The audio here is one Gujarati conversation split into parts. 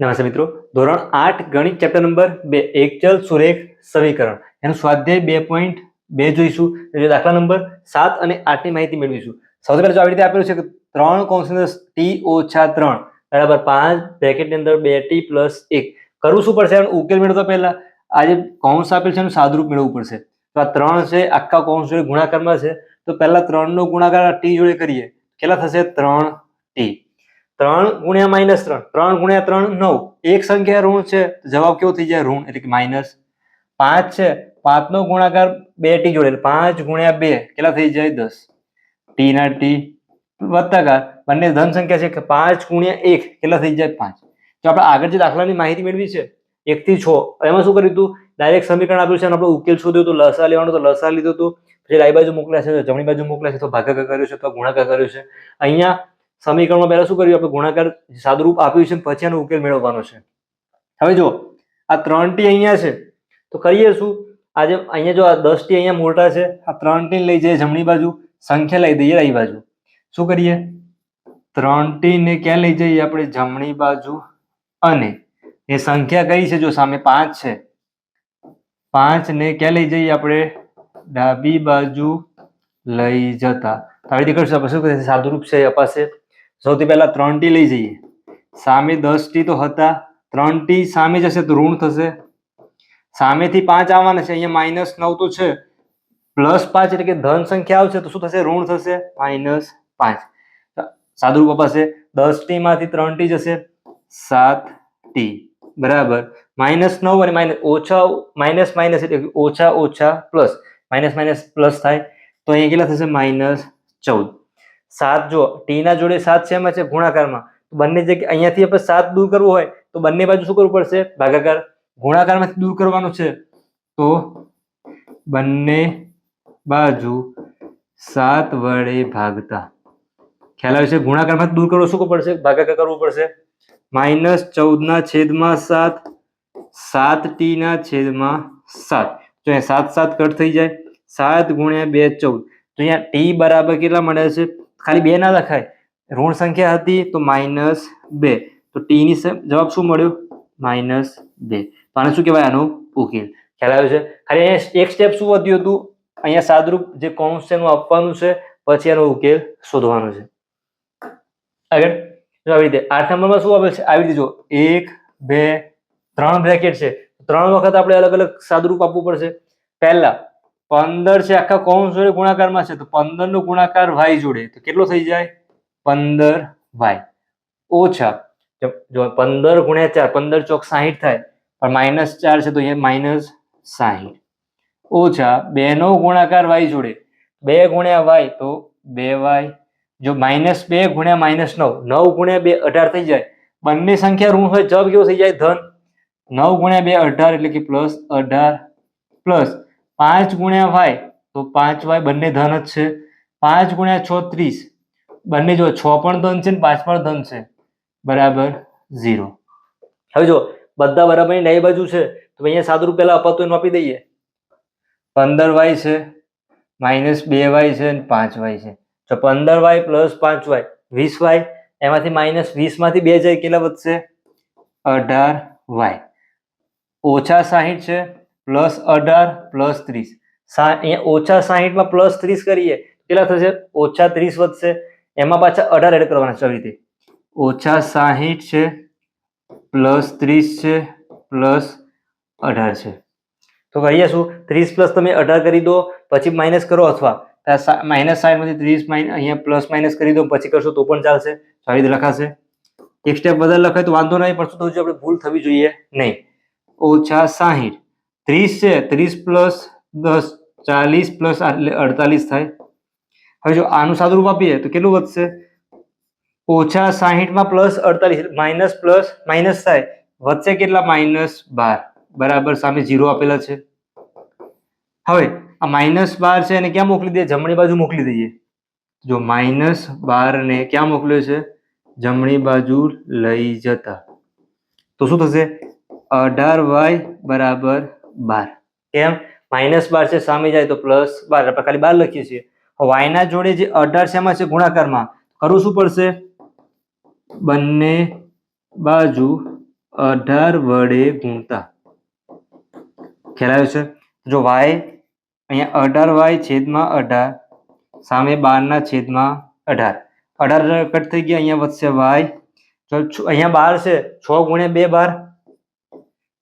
નમસ્તે મિત્રો, ધોરણ 8 ગણિત ચેપ્ટર નંબર 2 એકચલ સુરેખ સમીકરણ એનું સ્વાધ્યાય 2.2 જોઈશું. એટલે દાખલા નંબર 7 અને 8 ની માહિતી મેળવીશું. સૌથી પહેલા જો આવી રીતે આપેલું છે કે 3 કૌંસની t - 3 બરાબર 5 બ્રેકેટની અંદર 2t + 1 કરવું શું પડશે? એનો ઉકેલ મેળવતા પહેલા આ જે કૌંસ આપેલ છે એનું સાદુરૂપ મેળવવું પડશે. તો આ 3 છે આખા કૌંસ જોડે ગુણાકારમાં છે, તો પહેલા 3 નો ગુણાકાર t જોડે કરીએ. કેટલા થશે? 3t. 3 × -3 3 × 3 9. એક સંખ્યા ઋણ છે, જવાબ કેવો થઈ જાય? ઋણ, એટલે કે -5 છે. 5 નો ગુણાકાર 2t જોડે, 5 × 2 કેટલા થઈ જાય? 10. t ના t વત્તાકાર બંને ધન સંખ્યા છે કે 5 × 1 કેટલા થઈ જાય? 5. તો આપણે આગળ જે દાખલાની માહિતી મેળવી છે 1 થી 6, એમાં શું કર્યું હતું? ડાયરેક્ટ સમીકરણ આપ્યું છે અને આપણે ઉકેલ શોધ્યો હતો. લસા લેવાનો તો લસા લીધો હતો, પછી ડાબી બાજુ મોકલ્યા છે, જમણી બાજુ મોકલ્યા છે, તો ભાગાકાર કર્યો છે, તો ગુણાકાર કર્યો છે. અહીંયા સમીકરણમાં પહેલા શું કર્યું? આપણે ગુણાકાર સાદુરૂપ આપ્યું છે, પછી આનો ઉકેલ મેળવવાનો છે. હવે જો આ 3t અહીંયા છે, તો કરીએ શું? આજે અહીંયા જો આ 10t અહીંયા મોટા છે, આ 3t લઈ જઈએ જમણી બાજુ, સંખ્યા લઈ દઈએ ડાબી બાજુ. શું કરીએ? 3t ને ક્યાં લઈ જઈએ આપણે? જમણી બાજુ. અને એ સંખ્યા કઈ છે? જો સામે 5 છે, 5 ને ક્યાં લઈ જઈએ આપણે? ડાબી બાજુ લઈ જતા. આવી રીતે કરશું આપણે. શું કરીએ? સાદુરૂપ છે અપાશે. સૌથી પહેલા 3t લઈ જઈએ, સામે 10t તો હતા, 3t સામે જશે તો ઋણ થશે. સામેથી 5 આવવાના છે, અહીંયા -9 તો છે, +5 એટલે કે ધન સંખ્યા આવશે તો શું થશે? ઋણ થશે, -5. સાદુરૂપ અપાશે. 10t માંથી 3t જશે, 7t બરાબર -9 અને ઓછા માઇનસ માઇનસ એટલે ઓછા ઓછા પ્લસ, માઇનસ માઇનસ પ્લસ થાય તો અહીંયા કેટલા થશે? -14. 7 જો t ના જોડે 7 છે, એમાં છે ગુણાકારમાં, બંને જગ્યાએ અહીંયાથી આપણે 7 દૂર કરવું હોય તો બંને બાજુ શું કરવું પડશે? ભાગાકાર. ગુણાકારમાંથી દૂર કરવાનું છે તો બંને બાજુ 7 વડે ભાગતા. ખ્યાલ આવે છે? ગુણાકારમાંથી દૂર કરવો શું કરવું પડશે? ભાગાકાર કરવો પડશે. -14 ના છેદમાં 7, 7t ના છેદમાં 7. તો અહીંયા 7 7 કટ થઈ જાય. 7 × 2 14. તો અહીંયા t બરાબર કેટલા મળે છે? ખાલી 2 ના લખાય, ઋણ સંખ્યા હતી તો -2, તો t ની જવાબ શું મળ્યો? -2. તો આને શું કહેવાય? આનો ઉકેલ. ખ્યાલ આવે છે? ખાલી અહીંયા એક સ્ટેપ શું વધ્યું હતું? અહીંયા સાદુરૂપ જે કૌંસ છે એનું આપવાનું છે, પછી આનો ઉકેલ શોધવાનો છે. આગળ જો આવી રીતે 8 નંબરમાં શું આપેલ છે? આવી રીતે જો 1 2 3 બ્રેકેટ છે, 3 વખત આપણે અલગ અલગ સાદુરૂપ આપવું પડશે. પહેલા 15 છે, આખા કૌંસ જોડે ગુણાકારમાં છે, તો 15 નો ગુણાકાર y જોડે તો કેટલો થઈ જાય? 15y. ઓછા જો 15 × 4, 15 ચોક 60 થાય, પણ -4 છે તો અહીંયા -60. ઓછા 2 નો ગુણાકાર y જોડે, 2 × y તો 2y. જો -2 × -9, 9 × 2 18 થઈ જાય. બંને સંખ્યા ઋણ હોય, જવાબ કેવો થઈ જાય? ધન. 9 × 2 18 એટલે કે +18 પ્લસ 5 × y તો 5y, બંને ધન જ છે. 5 × 6 30, બંને જો 6 પણ ધન છે ને 5 પણ ધન છે, બરાબર 0. હવે જો બધા બરાબરની ડાબી બાજુ છે, તો અહીંયા સાદુરૂપ પહેલા અપાતું એનું આપી દઈએ. 15y છે, -2y છે અને 5y છે. તો 15y + 5y 20y, એમાંથી -20 માંથી 2 જાય, કેટલા વધશે? 18y. ઓછા 60 છે, +18 + 30. અહીંયા ઓછા 60 માં +30 કરીએ કેટલા થશે? ઓછા 30 વધશે, એમાં પાછા 18 એડ કરવાના છે. આવી રીતે ઓછા 60 છે, +30 છે, +18 છે. તો કહીએ શું? 30 + તમે 18 કરી દો, પછી માઇનસ કરો, અથવા -60 માંથી 30 અહીંયા પ્લસ માઇનસ કરી દો, પછી કરશો તો પણ ચાલશે. આવી રીતે લખાશે. એક સ્ટેપ વધારે લખાય તો વાંધો નહીં, પણ શું થવું જોઈએ? આપણે ભૂલ થવી જોઈએ નહીં. ઓછા 60, 30 છે, 30 + 10 40 + 48 થાય. હવે જો આનું સાદુરૂપ આપીએ તો કેટલું વધશે? ઓછા 60 માં +48, માઇનસ પ્લસ માઇનસ થાય, વધશે કેટલા? -12 બરાબર સામે 0 આપેલા છે. હવે આ -12 છે એને ક્યાં મોકલી દઈએ? જમણી બાજુ મોકલી દઈએ. જો -12 ને ક્યાં મોકલ્યો છે? જમણી બાજુ લઈ જતા. તો શું થશે? 18y બરાબર 12. કેમ? -12 છે, સામે જાય તો +12, આપણે ખાલી 12 લખીએ છીએ. y ના જોડે જે 18 છે એમાં છે ગુણાકારમાં, કરવું શું પડશે? બંને બાજુ 18 વડે ગુણતા. ખ્યાલ આવ્યો છે? જો વાય અહીંયા 18y છેદમાં 18 સામે 12/18. 18 કટ થઈ ગયા, અહીંયા વધશે વાય. અહીંયા 12 છે, 6 ગુણ્યા 2 12,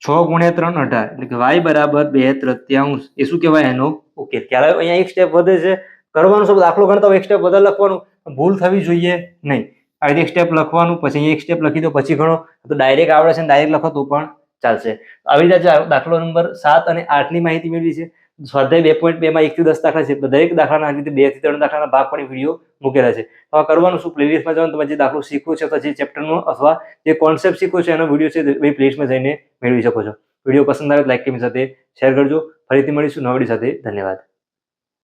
6 ગુણ્યા 3 18, એટલે કે y બરાબર 2/3. એ શું કહેવાય? એનો ઉકેલ. ખ્યાલ આવ્યો? અહીંયા એક સ્ટેપ વધે છે. કરવાનું છે દાખલો ગણતા હોય એક સ્ટેપ વધારે લખવાનું, ભૂલ થવી જોઈએ નહીં. આ રીતે એક સ્ટેપ લખવાનું, પછી અહીંયા એક સ્ટેપ લખી દો, પછી ગણો. તો ડાયરેક્ટ આવડે છે, ડાયરેક્ટ લખો તો પણ ચાલશે. આવી રીતે દાખલો નંબર 7 અને 8 ની માહિતી મેળવી છે. સ્વાધ્યાય 2.2 માં 1 થી 10 દાખલા છે. દરેક દાખલાના આવી રીતે 2 થી 3 દાખલાના ભાગ પણ વિડીયો મૂકેલા છે. તો આ કરવાનું શું? પ્લેલિસ્ટમાં જવાનું, તમે જે દાખલો શીખવો છે અથવા જે ચેપ્ટરનો અથવા જે કોન્સેપ્ટ શીખવો છે એનો વિડીયો છે એ પ્લેલિસ્ટમાં જઈને મેળવી શકો છો. વિડીયો પસંદ આવે તો લાઈક કમેન્ટ સાથે શેર કરજો. ફરીથી મળીશું નવા વિડીયો સાથે. ધન્યવાદ.